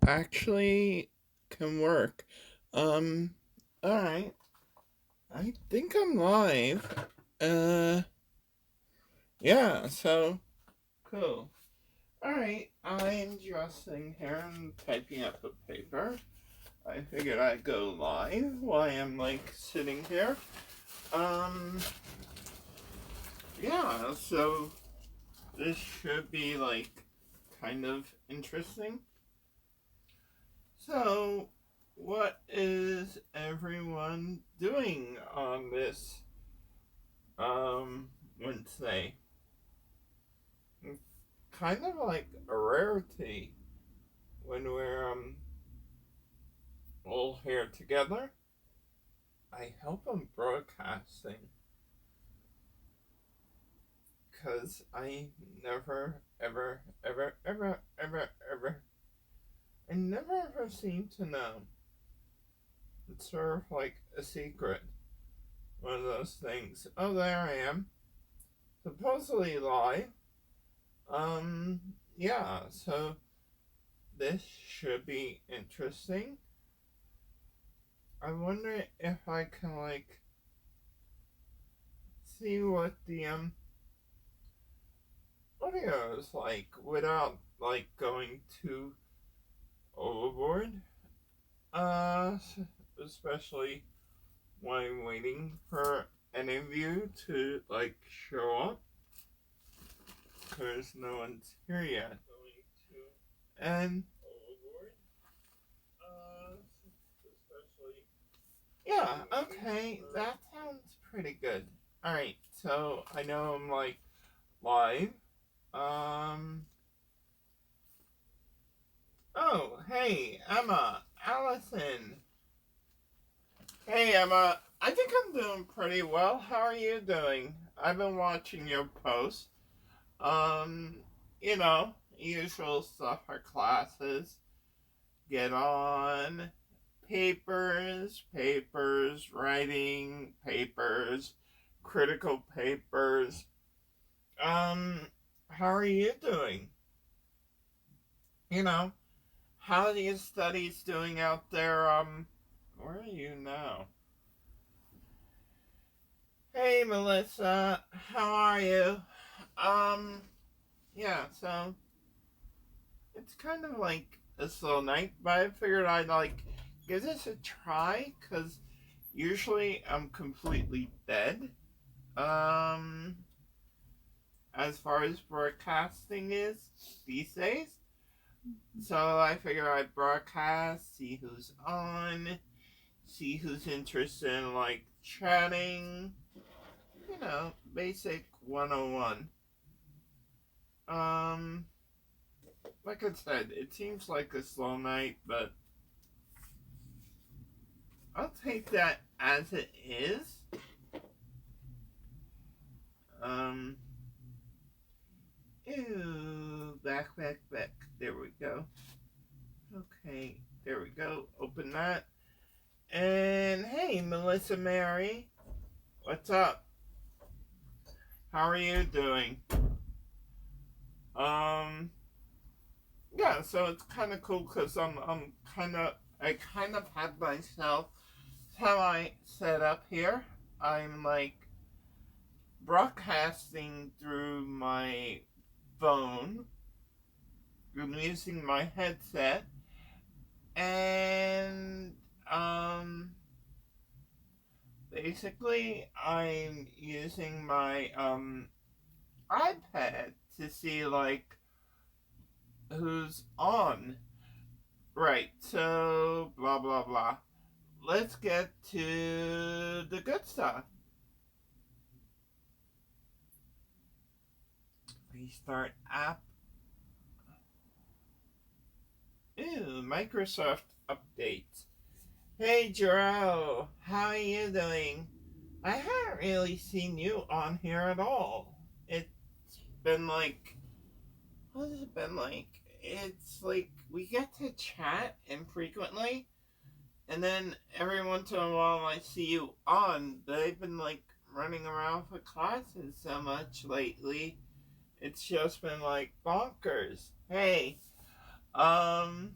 actually can work. Um, alright. I think I'm live. Uh, yeah, so, cool. Alright, I'm just sitting here and typing up a paper. I figured I'd go live while I'm, sitting here. Um, yeah, so this should be, kind of interesting. So, what is everyone doing on this Wednesday? It's kind of like a rarity when we're all here together. I hope I'm broadcasting because I never ever I never ever seem to know. It's sort of like a secret. One of those things. Oh, there I am. Supposedly live. Um, yeah, so this should be interesting. I wonder if I can, see what the, audio is like without, going too overboard. Uh, Especially when I'm waiting for any of you to, show up. Because no one's here yet. And yeah, okay, that sounds pretty good. Alright, so I know I'm live. Um Oh, hey, Emma, Allison. Hey Emma, I think I'm doing pretty well. How are you doing? I've been watching your posts. Um, usual stuff for classes. Get on papers, writing papers, critical papers. How are you doing? You know, how are your studies doing out there? Where are you now? Hey, Melissa, how are you? Um, yeah, so it's kind of like a slow night, but I figured I'd give this a try because usually I'm completely dead. Um, as far as broadcasting is these days. So I figure I'd broadcast, see who's on, see who's interested in chatting. Basic 101. Um, like I said, it seems like a slow night, but I'll take that as it is. Um, Ew, back. There we go. Okay, there we go. Open that. And hey, Melissa Mary, what's up? How are you doing? Um, yeah, so it's kind of cool because I kind of had myself how I set up here. I'm broadcasting through my phone. I'm using my headset, and basically I'm using my iPad to see who's on. Right, so blah blah blah. Let's get to the good stuff. Restart app. Ooh, Microsoft updates. Hey Jarrell, how are you doing? I haven't really seen you on here at all. It's been what has it been like? It's we get to chat infrequently, and then every once in a while I see you on, but I've been running around for classes so much lately. It's just been bonkers. Hey, um,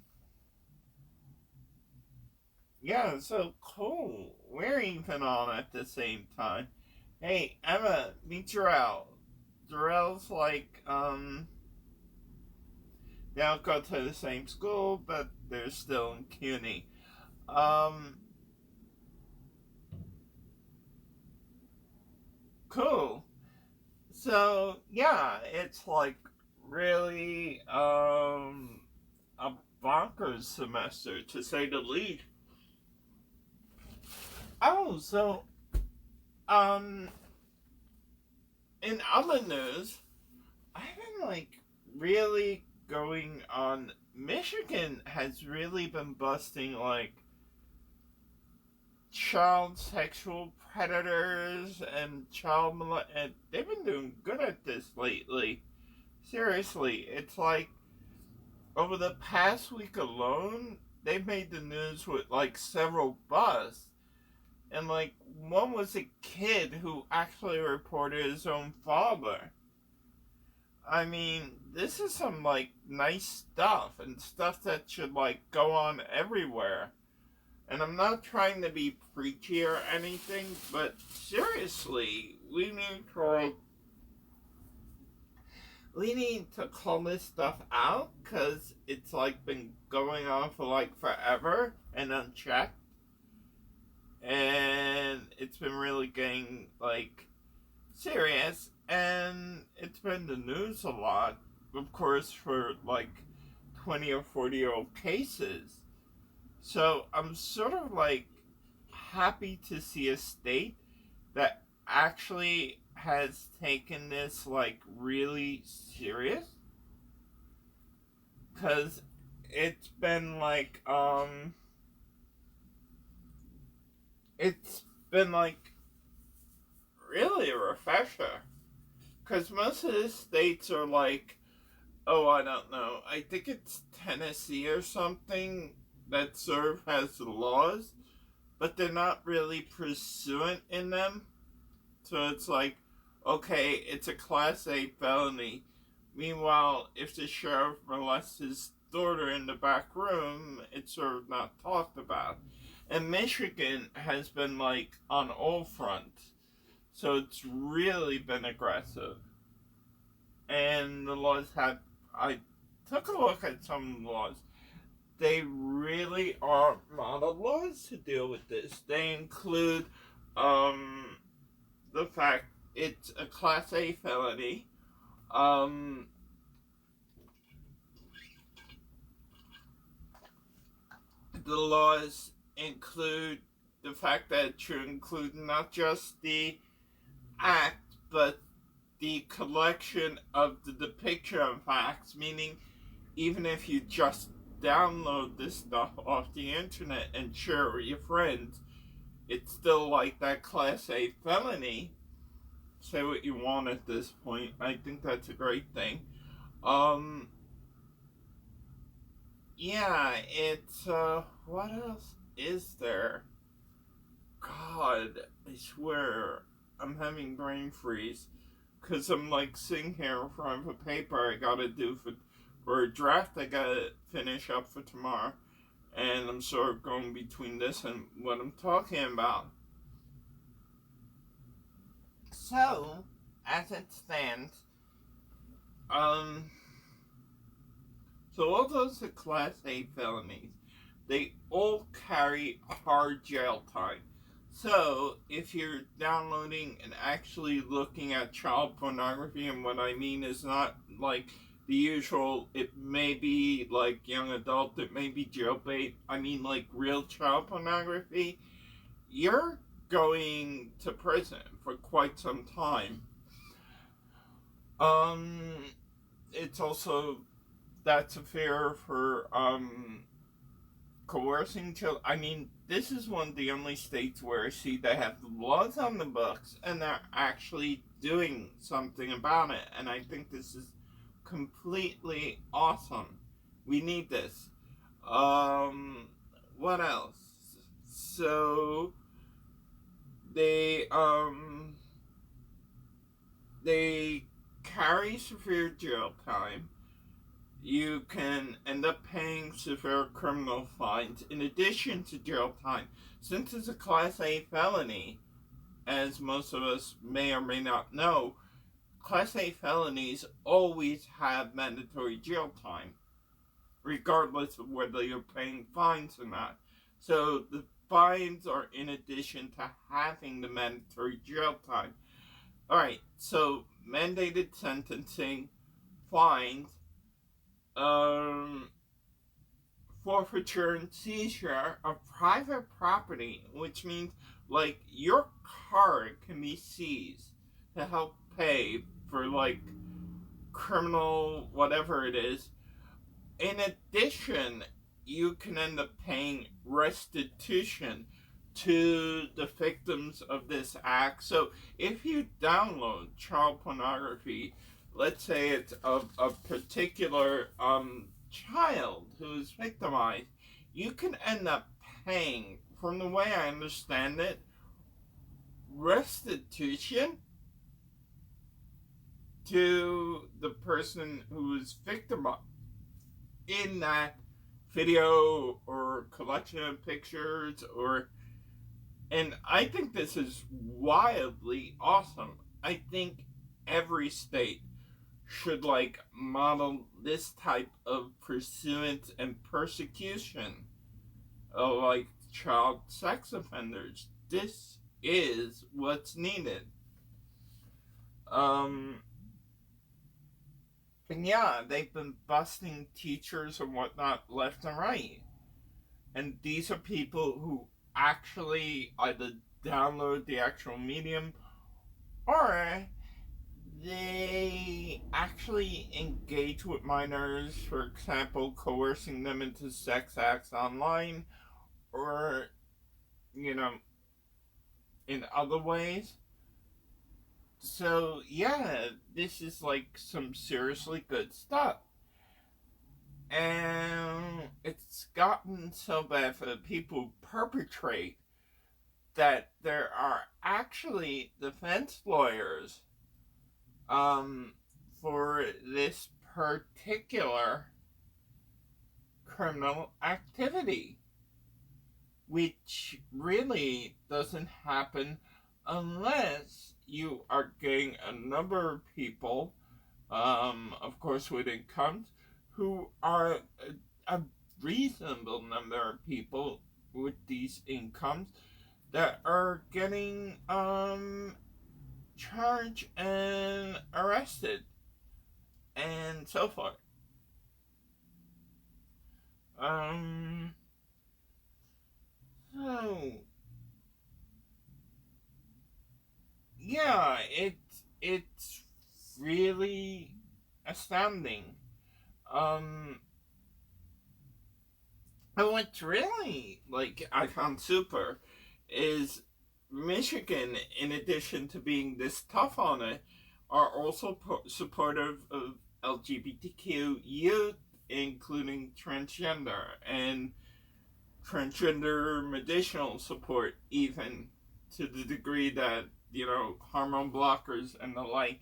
Yeah, so cool. We're even on at the same time. Hey, Emma, meet Jarrell. Jarrell's like, they don't go to the same school, but they're still in CUNY. Um, cool. So, yeah, it's like really, a bonkers semester, to say the least. Oh, so, um, in other news, I've been like really going on. Michigan has really been busting like child sexual predators and and they've been doing good at this lately. Seriously, it's like over the past week alone, they've made the news with like several busts. And like one was a kid who actually reported his own father. I mean, this is some like nice stuff and stuff that should like go on everywhere. And I'm not trying to be preachy or anything, but seriously, we need to call this stuff out because it's like been going on for like forever and unchecked, and it's been really getting like serious, and it's been the news a lot, of course, for like 20 or 40-year-old cases. So I'm sort of like happy to see a state that actually has taken this like really serious, because it's been like it's been like really a refresher, because most of the states are like, oh, I don't know, I think it's Tennessee or something that sort of has the laws, but they're not really pursuant in them. So it's like, okay, it's a Class A felony. Meanwhile, if the sheriff molests his daughter in the back room, it's sort of not talked about. And Michigan has been like on all fronts. So it's really been aggressive. And the laws have, I took a look at some of the laws. They really are model laws to deal with this. They include um, the fact it's a Class A felony. Um, the laws include the fact that it should include not just the act, but the collection of the depiction of facts, meaning even if you just download this stuff off the internet and share it with your friends, it's still like that Class A felony. Say what you want at this point. I think that's a great thing. Um, yeah, it's, what else is there? God, I swear, I'm having brain freeze. Because I'm, like, sitting here in front of a paper I gotta do for a draft I gotta finish up for tomorrow. And I'm sort of going between this and what I'm talking about. So, as it stands, um, so all those are Class A felonies. They all carry hard jail time. So, if you're downloading and actually looking at child pornography, and what I mean is not like the usual, it may be like young adult, it may be jailbait, I mean like real child pornography, you're going to prison for quite some time. Um, it's also, that's a fear for coercing children. I mean, this is one of the only states where I see they have the laws on the books and they're actually doing something about it. And I think this is completely awesome. We need this. What else? So they they carry severe jail time. you can end up paying severe criminal fines in addition to jail time. Since it's a Class A felony, as most of us may or may not know, Class A felonies always have mandatory jail time, regardless of whether you're paying fines or not. So the fines are in addition to having the mandatory jail time. Alright, so mandated sentencing, fines, forfeiture and seizure of private property, which means like your car can be seized to help pay for like criminal whatever it is. In addition, you can end up paying restitution to the victims of this act. So if you download child pornography, let's say it's of a particular child who's victimized, you can end up paying, from the way I understand it, restitution to the person who is victimized in that video or collection of pictures. And I think this is wildly awesome. I think every state should like model this type of pursuance and persecution of like child sex offenders. This is what's needed. And yeah, they've been busting teachers and whatnot left and right. And these are people who actually either download the actual medium or they actually engage with minors, for example, coercing them into sex acts online or, you know, in other ways. So, yeah, this is like some seriously good stuff. And it's gotten so bad for the people who perpetrate that there are actually defense lawyers for this particular criminal activity, which really doesn't happen unless you are getting a number of people, of course with incomes, who are a reasonable number of people with these incomes that are getting charged and arrested and so forth. So yeah, it's really astounding. And what's really like I found super is Michigan, in addition to being this tough on it, are also supportive of LGBTQ youth, including transgender and transgender medicinal support, even to the degree that, you know, hormone blockers and the like.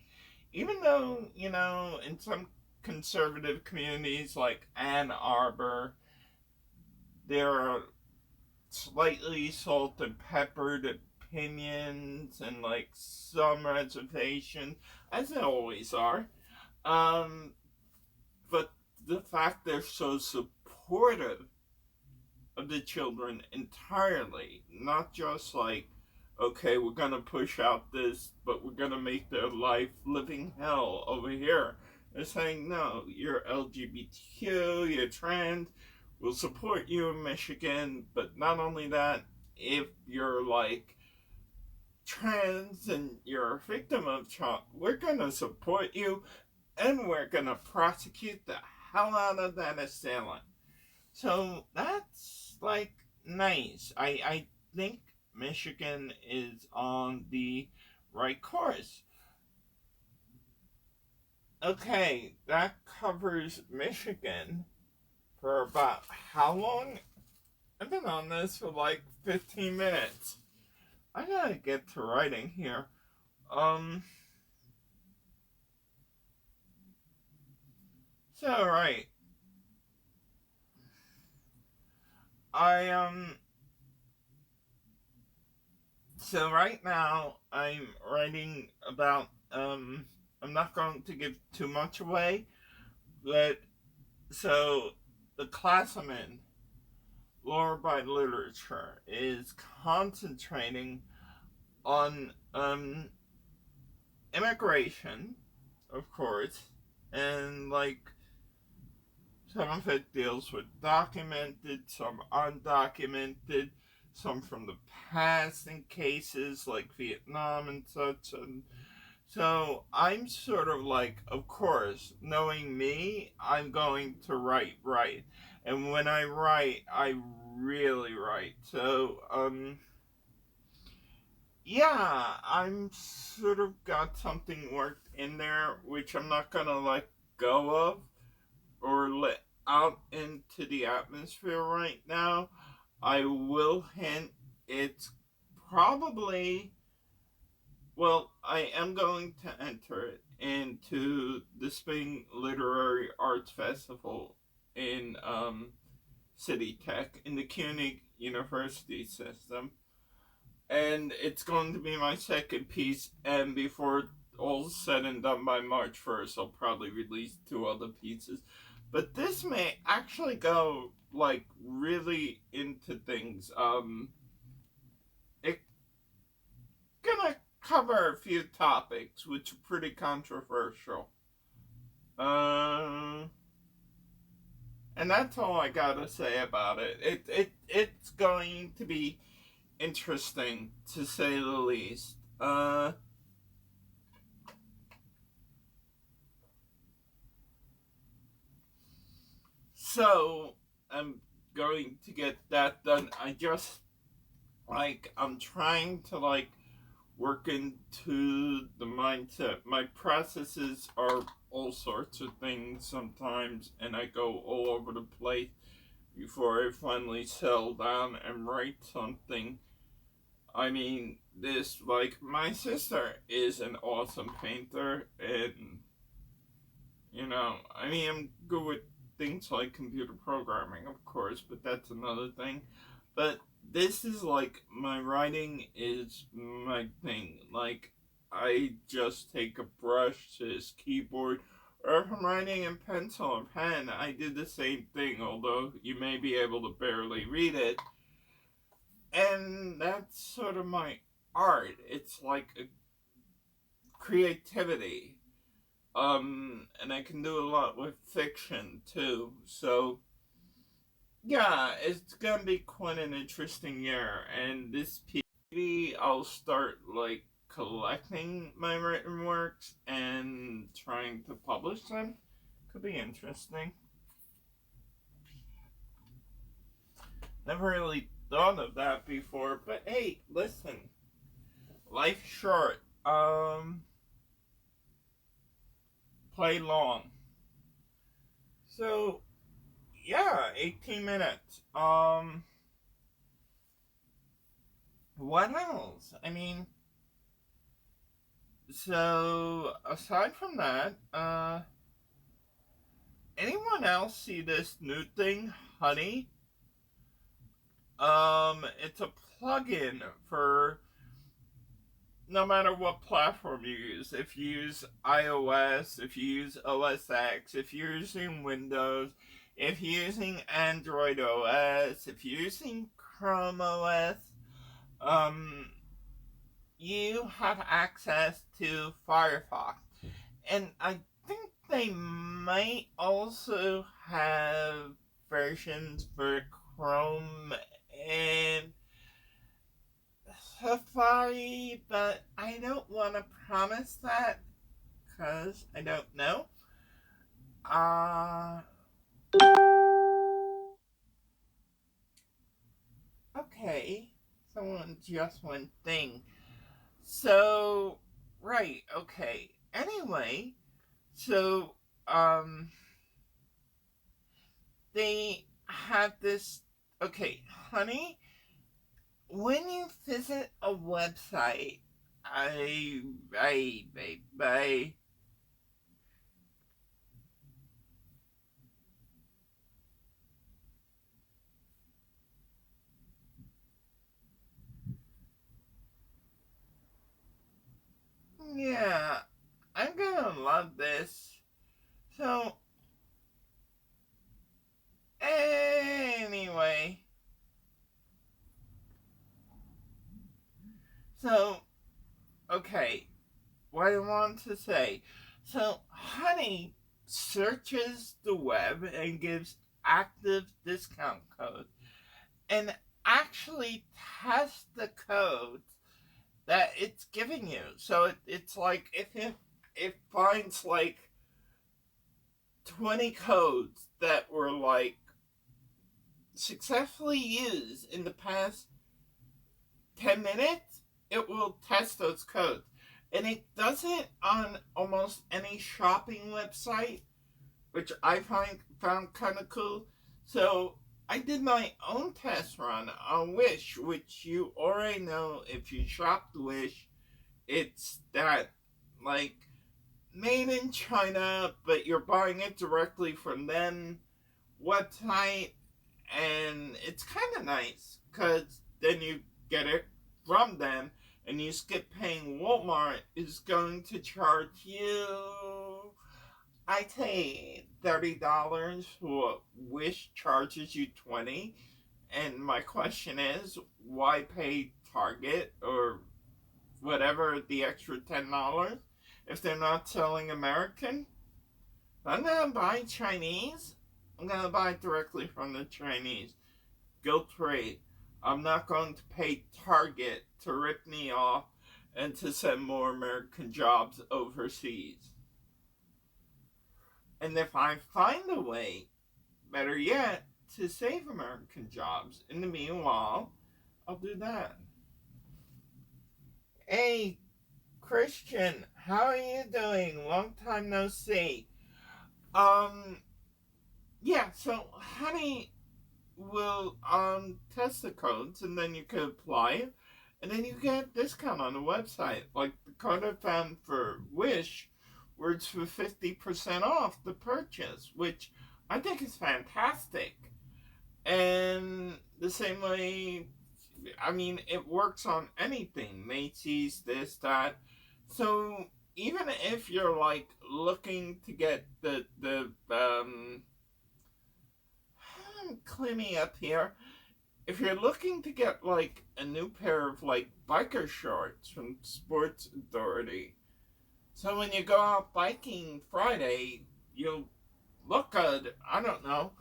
Even though, you know, in some conservative communities like Ann Arbor, there are slightly salt and peppered opinions and like some reservations, as there always are. But the fact they're so supportive of the children entirely, not just like, okay, we're gonna push out this, but we're gonna make their life living hell over here. They're saying, no, you're LGBTQ, you're trans, we'll support you in Michigan, but not only that, if you're like trans and you're a victim of child, we're gonna support you and we're gonna prosecute the hell out of that assailant. So that's like nice. I think Michigan is on the right course. Okay, that covers Michigan for about how long? I've been on this for like 15 minutes. I gotta get to writing here. So, right. I, so right now I'm writing about, I'm not going to give too much away, but, so, the class I'm in, Law by Literature, is concentrating on, immigration, of course, and, like, some of it deals with documented, some undocumented, some from the past in cases like Vietnam and such. And so I'm sort of like, of course, knowing me, I'm going to write. And when I write, I really write. So, yeah, I'm sort of got something worked in there, which I'm not gonna let go of or let out into the atmosphere right now. I will hint it's probably, well, I am going to enter it into the Spring Literary Arts Festival in City Tech in the CUNY University system. And it's going to be my second piece, and before all's said and done by March 1st, I'll probably release 2 other pieces. But this may actually go like really into things. It's gonna cover a few topics which are pretty controversial. And that's all I gotta say about it. It's going to be interesting to say the least. So I'm going to get that done. I just I'm trying to work into the mindset. My processes are all sorts of things sometimes, and I go all over the place before I finally settle down and write something. I mean, this, my sister is an awesome painter, and I'm good with things like computer programming, of course, but that's another thing. But this is my writing is my thing. I just take a brush to this keyboard, or if I'm writing in pencil or pen, I did the same thing, although you may be able to barely read it. And that's sort of my art. It's like a creativity. And I can do a lot with fiction too. So, yeah, it's gonna be quite an interesting year. And this maybe I'll start collecting my written works and trying to publish them. Could be interesting. Never really thought of that before, but hey, listen, life's short. Play long. So, yeah, 18 minutes. What else? I mean, so aside from that, anyone else see this new thing, Honey? It's a plugin for no matter what platform you use. If you use iOS, if you use OS X, if you're using Windows, if you're using Android OS, if you're using Chrome OS, um, you have access to Firefox. And I think they might also have versions for Chrome and Safari, but I don't want to promise that because I don't know. Uh, okay. Someone just one thing. So, right, okay. Anyway, so, they have this. Okay, Honey, when you visit a website, I Yeah, I'm gonna love this. So, anyway, so, okay, what I want to say. So, Honey searches the web and gives active discount codes and actually tests the codes that it's giving you. So it's like if it finds like 20 codes that were like successfully used in the past 10 minutes, it will test those codes. And it does it on almost any shopping website, which I found kind of cool. So I did my own test run on Wish, which you already know if you shopped Wish, it's that like made in China, but you're buying it directly from them website, and it's kind of nice because then you get it from them, and you skip paying Walmart is going to charge you. I pay $30 for Wish charges you 20, and my question is, why pay Target or whatever the extra $10 if they're not selling American? If I'm gonna buy Chinese, I'm gonna buy it directly from the Chinese. Go trade. I'm not going to pay Target to rip me off and to send more American jobs overseas. And if I find a way, better yet, to save American jobs in the meanwhile, I'll do that. Hey, Christian, how are you doing? Long time no see. Um, yeah, so Honey will test the codes and then you can apply it and then you get a discount on the website. Like the code I found for Wish where it's for 50% off the purchase, which I think is fantastic. And the same way, I mean, it works on anything. Macy's, this, that. So even if you're like looking to get the clean me up here. If you're looking to get like a new pair of like biker shorts from Sports Authority, so when you go out biking Friday, you'll look good. I don't know,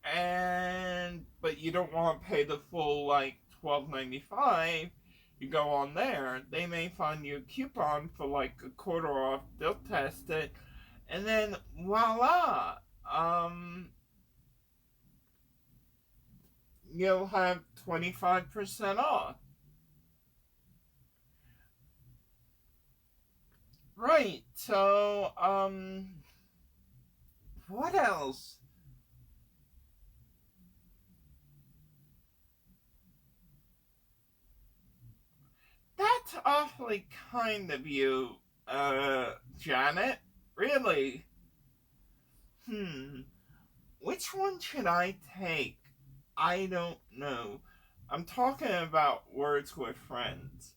and but you don't want to pay the full like $12.95. You go on there, they may find you a coupon for like a quarter off. They'll test it, and then voila, you'll have 25% off. Right, so, what else? That's awfully kind of you, Janet. Really? Hmm. Which one should I take? I don't know. I'm talking about Words with Friends.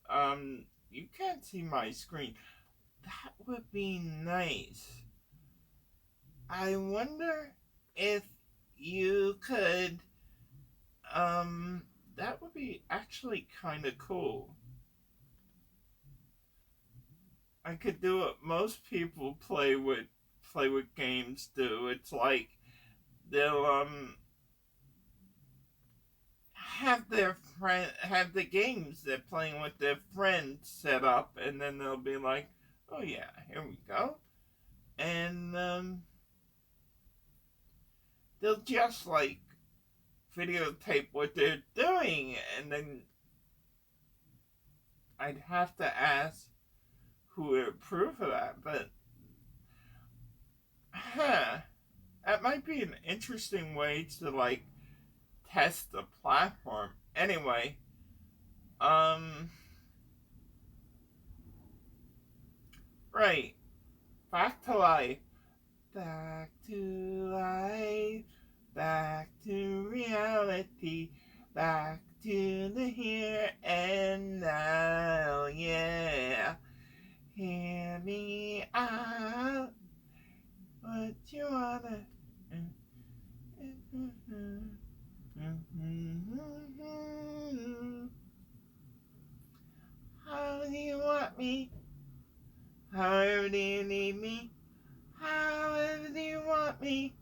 You can't see my screen. That would be nice. I wonder if you could, that would be actually kind of cool. I could do what most people play with games do. It's like they'll have the games they're playing with their friends set up, and then they'll be like, "Oh yeah, here we go," and they'll just like videotape what they're doing, and then I'd have to ask who would approve of that, but huh, that might be an interesting way to like test the platform. Anyway, um, right, back to life, back to life, back to reality, back to the here and now, yeah. Hear me out. What you wanna? How do you want me? How do you need me? How do you want me?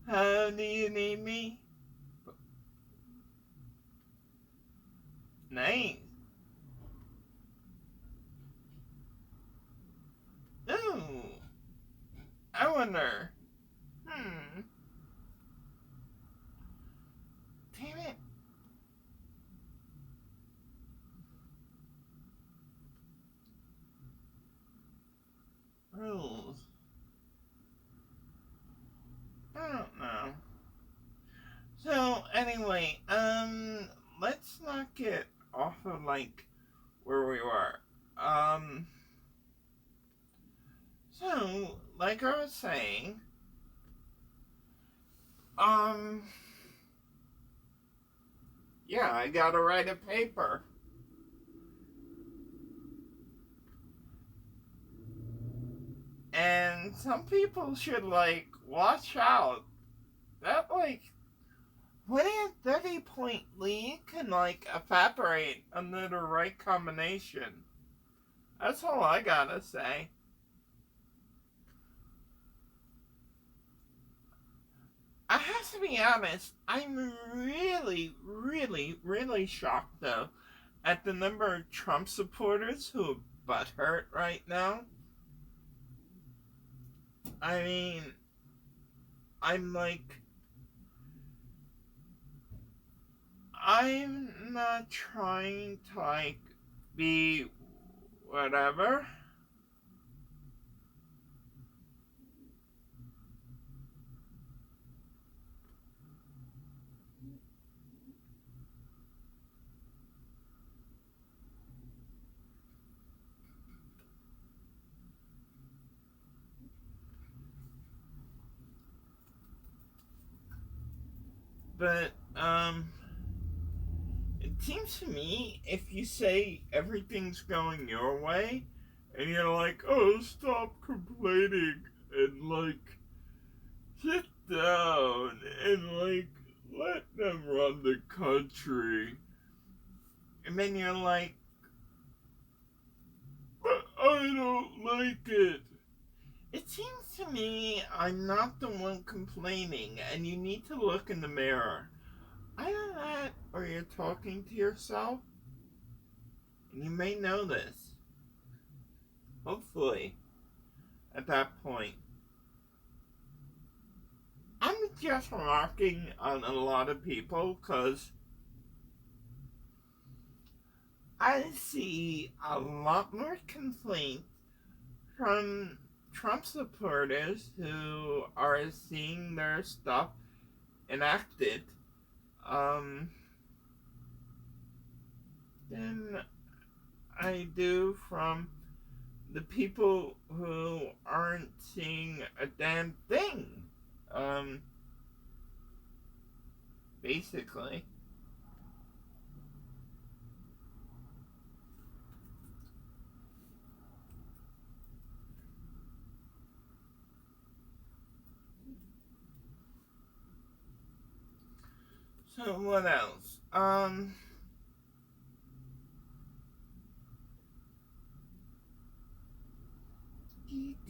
How do you need me? Nice. Ooh. I wonder. Damn it. Rules. I don't know. So anyway, let's not get off of like where we were. So like I was saying, yeah, I gotta write a paper. And some people should like watch out. That like 20 and 30-point lead can like evaporate under the right combination. That's all I gotta say. I have to be honest, I'm really shocked though at the number of Trump supporters who are butthurt right now. I mean, I'm like, I'm not trying to like be whatever. But, it seems to me if you say everything's going your way, and you're like, oh, stop complaining, and like, sit down, and like, let them run the country, and then you're like, but I don't like it. It seems to me I'm not the one complaining, and you need to look in the mirror. Either that, or you're talking to yourself, and you may know this. Hopefully, at that point. I'm just remarking on a lot of people, because I see a lot more complaints from Trump supporters who are seeing their stuff enacted than I do from the people who aren't seeing a damn thing. Basically. So what else? D.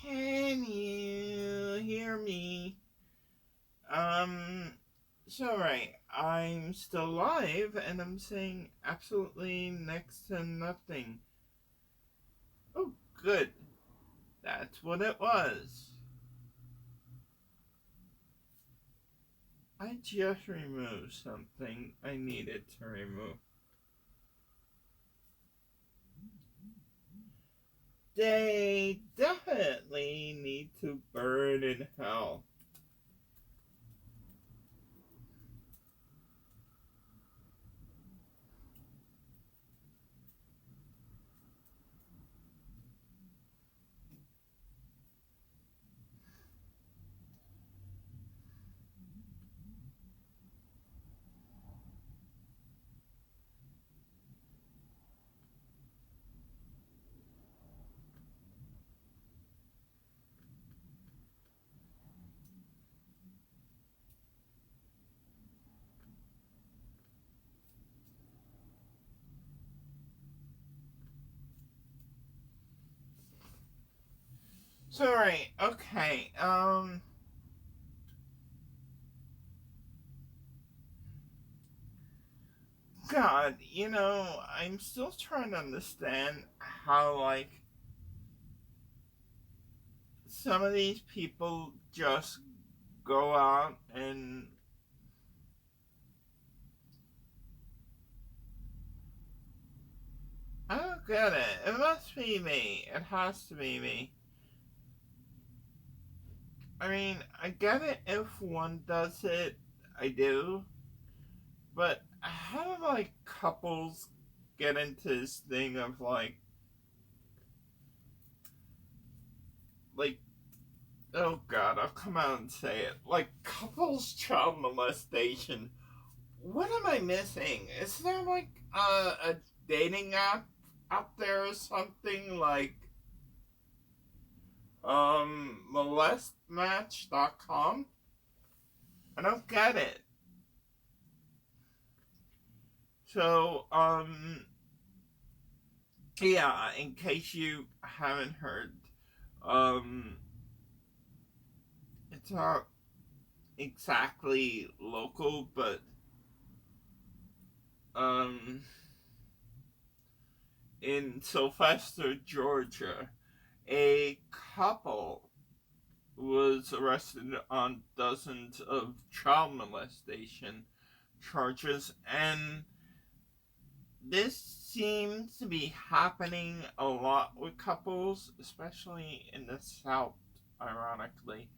Can you hear me? So right, I'm still live and I'm saying absolutely next to nothing. Oh, good. That's what it was. I just removed something I needed to remove. They definitely need to burn in hell. Sorry, okay, God, I'm still trying to understand how, like, some of these people just go out and I don't get it. It must be me. It has to be me. I mean, I get it if one does it, I do, but how do, like, couples get into this thing of, like, oh God, I'll come out and say it. Like, couples child molestation. What am I missing? Is there, like, a dating app out there or something like molestmatch.com? I don't get it. So, yeah, in case you haven't heard, um, it's not exactly local, but, um, in Sylvester, Georgia, a couple was arrested on dozens of child molestation charges, and this seems to be happening a lot with couples, especially in the South, ironically.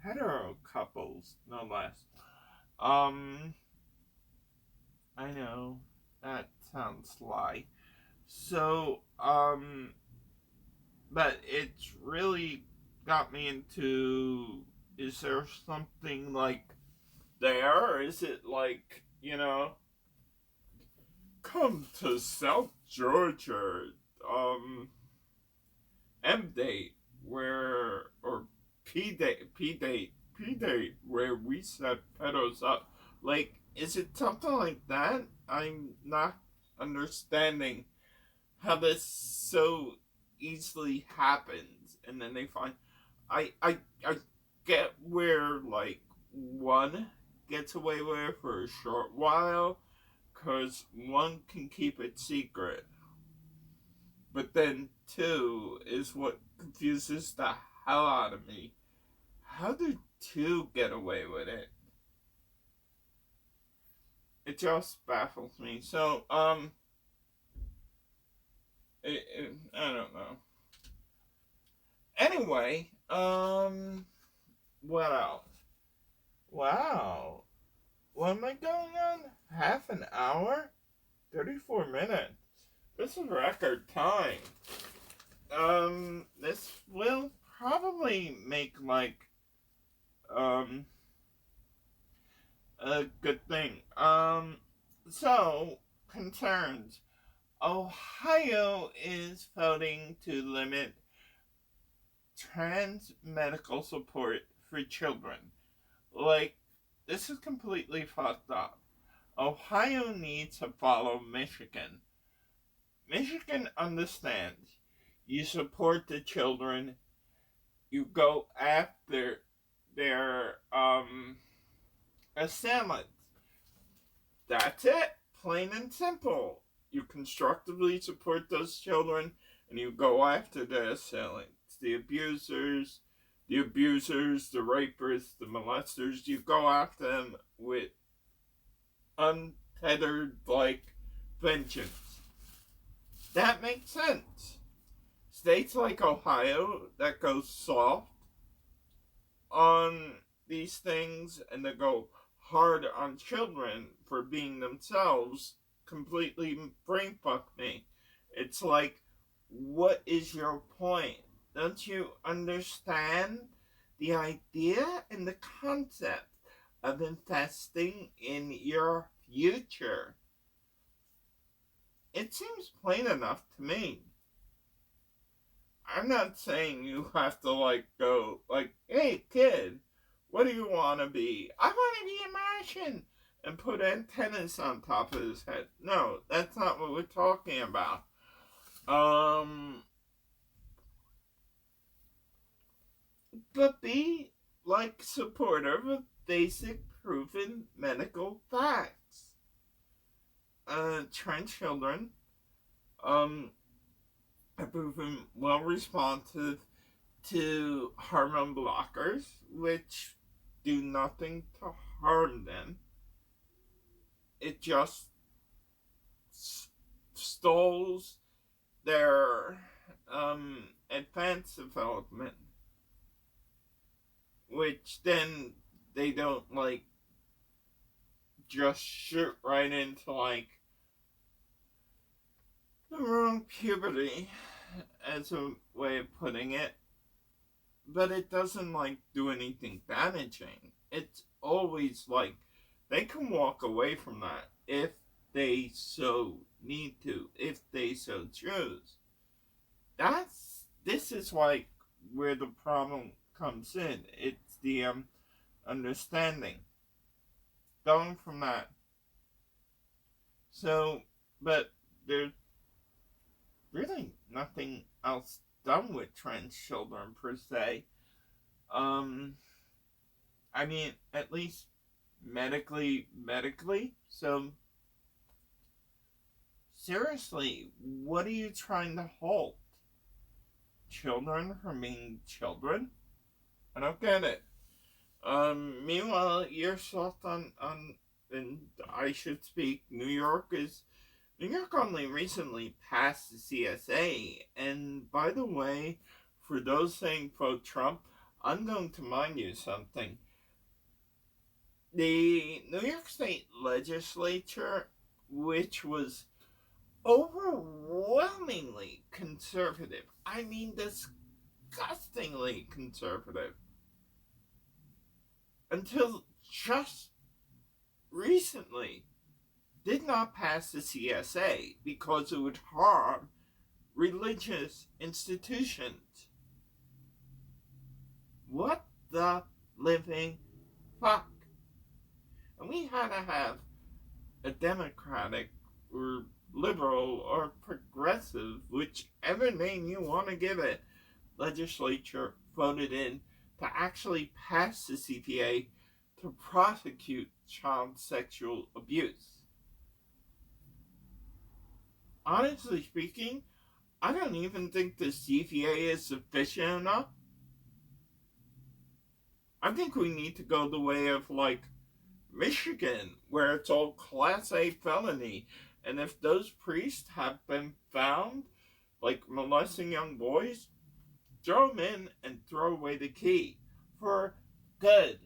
Hetero couples, no less. Um, I know, that sounds sly. So, but it's really got me into, is there something like there? Or is it like, come to South Georgia, M date, where, or P date, where we set pedos up. Like, is it something like that? I'm not understanding how this so easily happens, and then they find, I get where, like, one gets away with it for a short while, because one can keep it secret. But then two is what confuses the hell out of me. How do two get away with it? It just baffles me. So, I don't know. Anyway, what else? Wow. What am I going on? Half an hour? 34 minutes. This is record time. This will probably make, like, a good thing. So, concerns. Ohio is voting to limit trans medical support for children. Like, this is completely fucked up. Ohio needs to follow Michigan. Michigan understands. You support the children. You go after their assailants. That's it. Plain and simple. You constructively support those children, and you go after the assailants, the abusers, the rapists, the molesters. You go after them with untethered, like, vengeance. That makes sense. States like Ohio that go soft on these things and that go hard on children for being themselves completely brain fuck me. It's like, what is your point? Don't you understand the idea and the concept of investing in your future? It seems plain enough to me. I'm not saying you have to, like, go, like, hey, kid, what do you want to be? I want to be a Martian, and put antennas on top of his head. No, that's not what we're talking about. but be like supportive of basic proven medical facts. Trans children have proven well responsive to hormone blockers, which do nothing to harm them. It just stalls their advanced development, which then they don't like just shoot right into like the wrong puberty, as a way of putting it. But it doesn't like do anything damaging. It's always like they can walk away from that if they so need to, if they so choose. This is like where the problem comes in. It's the understanding. Going from that. So, but there's really nothing else done with trans children per se. I mean, at least medically. So, seriously, what are you trying to halt? Children from being children? I don't get it. Meanwhile, your thoughts on, and I should speak, New York only recently passed the CSA, and by the way, for those saying pro Trump, I'm going to mind you something. The New York State legislature, which was overwhelmingly conservative, I mean disgustingly conservative, until just recently, did not pass the CSA because it would harm religious institutions. What the living fuck? And we had to have a Democratic or liberal or progressive, whichever name you want to give it, legislature voted in to actually pass the CPA to prosecute child sexual abuse. Honestly speaking, I don't even think the CPA is sufficient enough. I think we need to go the way of like Michigan, where it's all Class A felony, and if those priests have been found like molesting young boys, throw them in and throw away the key for good.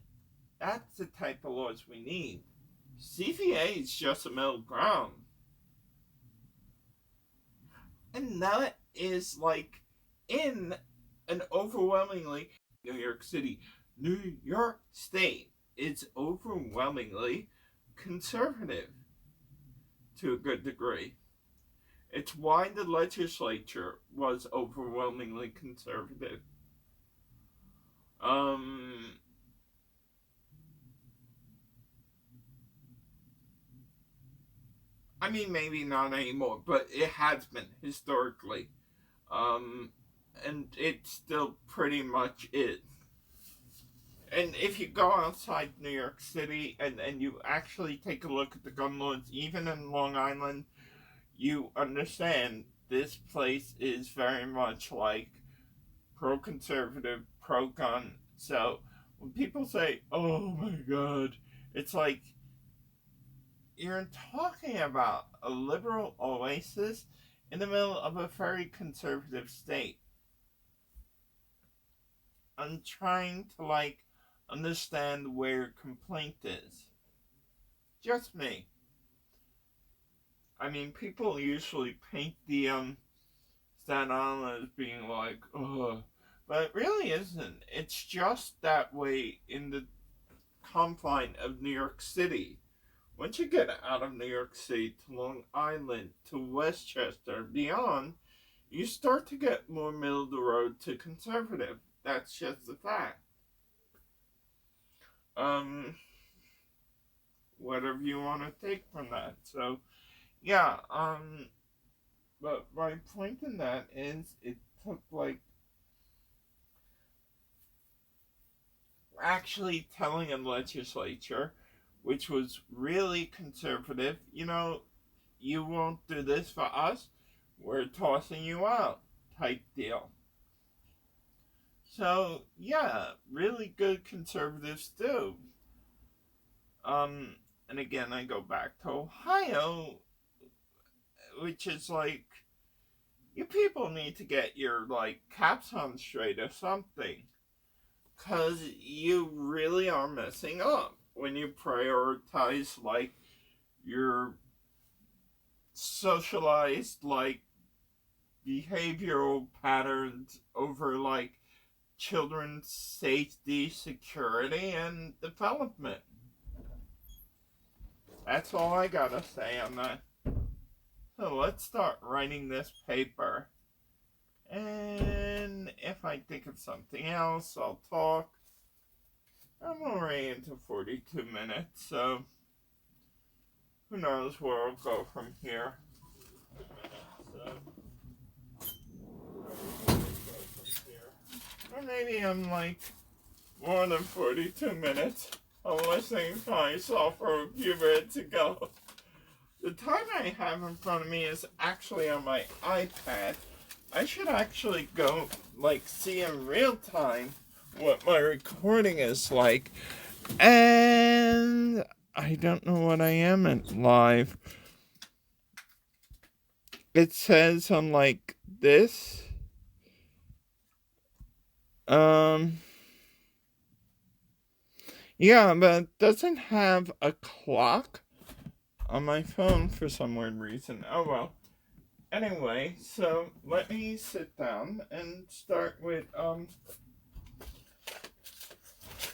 That's the type of laws we need. CPA is just a middle ground. And that is like in an overwhelmingly New York City. New York State is overwhelmingly conservative to a good degree. It's why the legislature was overwhelmingly conservative. I mean, maybe not anymore, but it has been historically. And it still pretty much is. And if you go outside New York City and you actually take a look at the gun laws, even in Long Island, you understand this place is very much like pro-conservative, pro-gun. So when people say, oh my god, it's like, you're talking about a liberal oasis in the middle of a very conservative state. I'm trying to like understand where your complaint is. Just me. I mean, people usually paint the Staten Island as being like, ugh, but it really isn't. It's just that way in the confine of New York City. Once you get out of New York City to Long Island, to Westchester, beyond, you start to get more middle of the road to conservative. That's just a fact. Whatever you want to take from that. So, yeah, but my point in that is it took like actually telling a legislature, which was really conservative, you won't do this for us, we're tossing you out, type deal. So, yeah, really good conservatives do. And again, I go back to Ohio, which is like, you people need to get your, like, caps on straight or something. Because you really are messing up when you prioritize, like, your socialized, like, behavioral patterns over, like, children's safety, security, and development. That's all I gotta say on that. So let's start writing this paper. And if I think of something else, I'll talk. I'm already into 42 minutes, so who knows where I'll go from here. Or maybe I'm like more than 42 minutes. I'm listening to myself for a few minutes ago. The time I have in front of me is actually on my iPad. I should actually go, like, see in real time what my recording is like. And I don't know what I am at live. It says on, like, this. Yeah, but it doesn't have a clock on my phone for some weird reason. Oh well. Anyway, so let me sit down and start with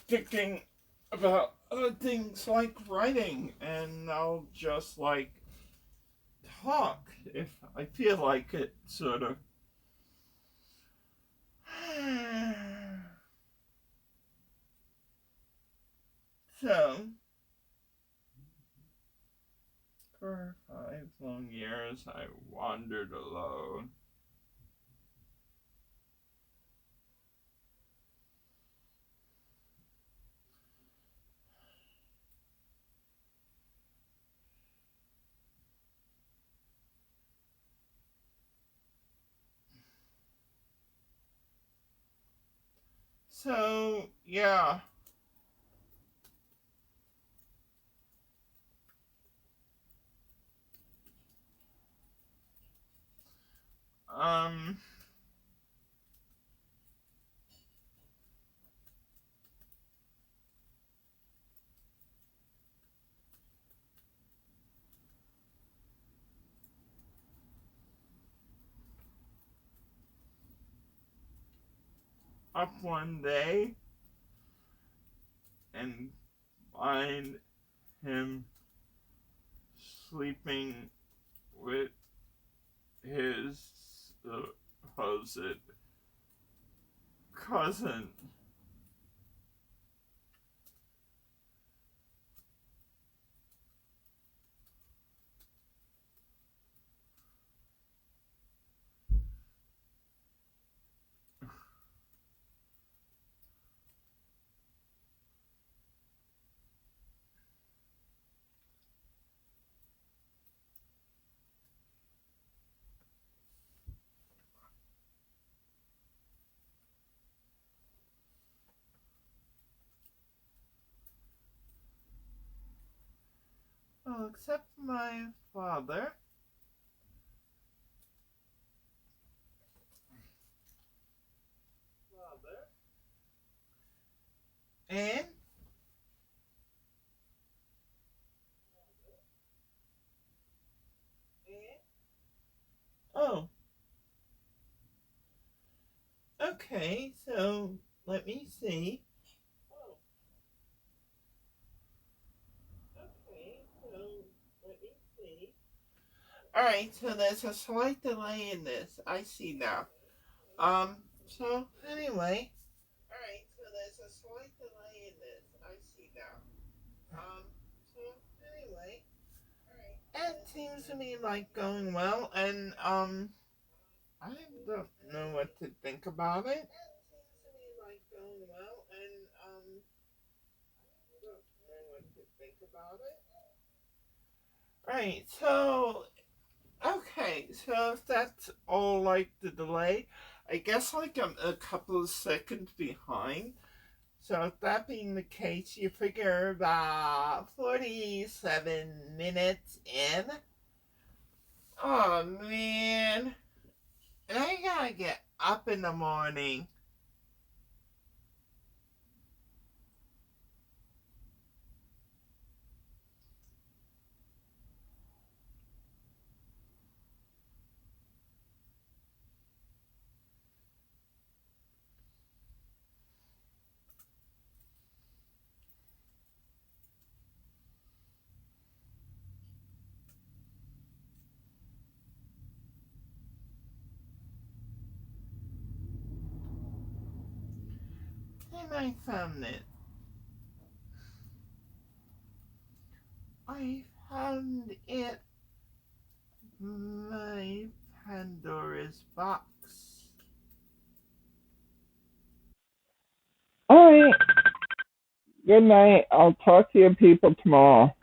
thinking about things like writing, and I'll just like talk if I feel like it, sort of. So, for 5 long years, I wandered alone. So, yeah. Um, up one day and find him sleeping with his supposed cousin. Well, except my father. And oh, okay. So let me see. Okay, so let me see. All right, so there's a slight delay in this. I see now. So anyway. All right, so there's a slight delay in this. I see now. So anyway. All right. It seems to me like going well, and I don't know what to think about it. It seems to me like going well, and think about it. Right, so okay, so if that's all like the delay, I guess like I'm a couple of seconds behind. So if that being the case, you figure about 47 minutes in. Oh man. And I gotta get up in the morning. And I found it. I found it. My Pandora's box. All right. Good night. I'll talk to you people tomorrow.